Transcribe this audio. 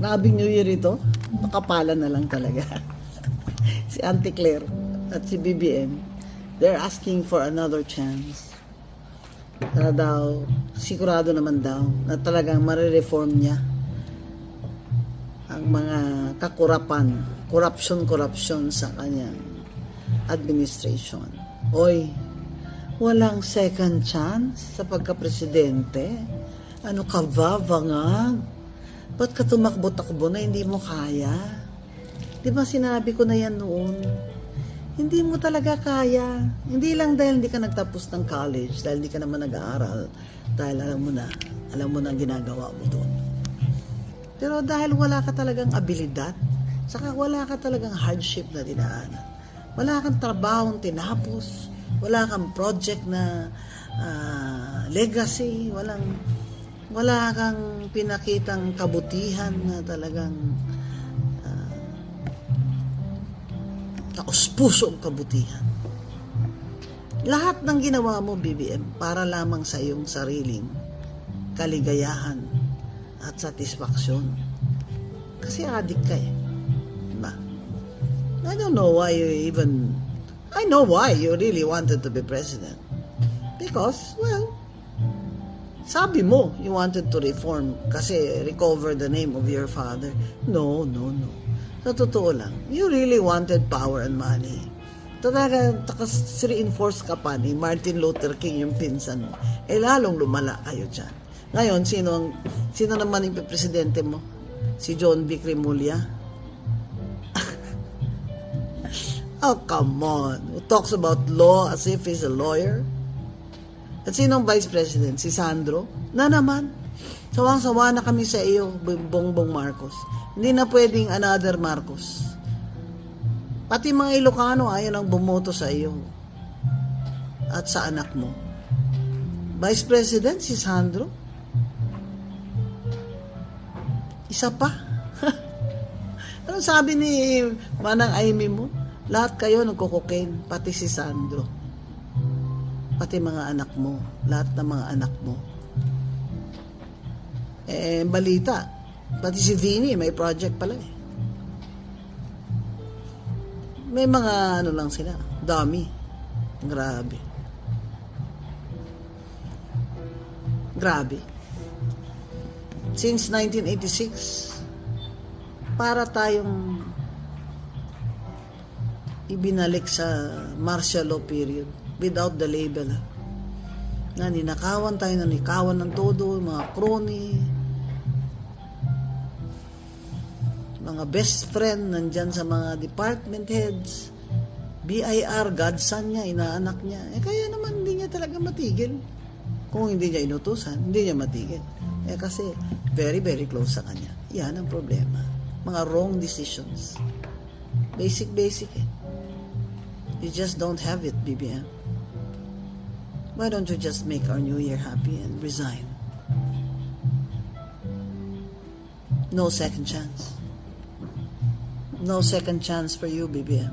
Happy New Year ito. Makapalan na lang talaga. Si Auntie Claire at si BBM, they're asking for another chance. Na daw, sigurado naman daw, na talagang marireform niya ang mga corruption sa kanyang administration. Oy, walang second chance sa pagka-presidente. Ano ka ba, Vangag? Ba't ka tumakbo-takbo na hindi mo kaya? Di ba sinabi ko na yan noon? Hindi mo talaga kaya. Hindi lang dahil hindi ka nagtapos ng college, dahil hindi ka naman nag-aaral, dahil alam mo na ang ginagawa mo doon. Pero dahil wala ka talagang abilidad, saka wala ka talagang hardship na dinaanan. Wala kang trabahong tinapos, wala kang project na legacy, wala kang pinakitang kabutihan na talagang taos-pusong kabutihan. Lahat ng ginawa mo, BBM, para lamang sa iyong sariling kaligayahan at satisfaksyon. Kasi adik ka eh. Diba? I don't know why I know why you really wanted to be president. Because, well, sabi mo, you wanted to reform kasi recover the name of your father. No. Sa totoo lang, you really wanted power and money. Talaga, reinforce ka pa ni Martin Luther King, yung pinsan mo. Lalong lumala kayo dyan. Ngayon, sino naman yung presidente mo? Si John B. Cremulya? Oh, come on. Who talks about law as if he's a lawyer? At sinong vice president? Si Sandro? Na naman. Sawang-sawa na kami sa iyo, Bongbong Marcos. Hindi na pwedeng another Marcos. Pati mga Ilocano ayaw nang bumoto sa iyo. At sa anak mo. Vice President, si Sandro? Isa pa? Anong sabi ni Manang Amy mo? Lahat kayo nagko-cocaine, pati si Sandro. Pati mga anak mo, lahat ng mga anak mo. Balita, pati si Vinny, may project pala eh. May mga ano lang sila, dummy. Grabe. Since 1986, para tayong ibinalik sa martial law period without the label. Na ninakawan tayo, nanikawan ng todo, mga crony, mga best friend, nandyan sa mga department heads, BIR, godson niya, inaanak niya. Kaya naman hindi niya talaga matigil. Kung hindi niya inutusan, hindi niya matigil. Kasi very, very close sa kanya. Yan ang problema. Mga wrong decisions. Basic eh. You just don't have it, BBM. Why don't you just make our new year happy and resign? No second chance. No second chance for you, BBM.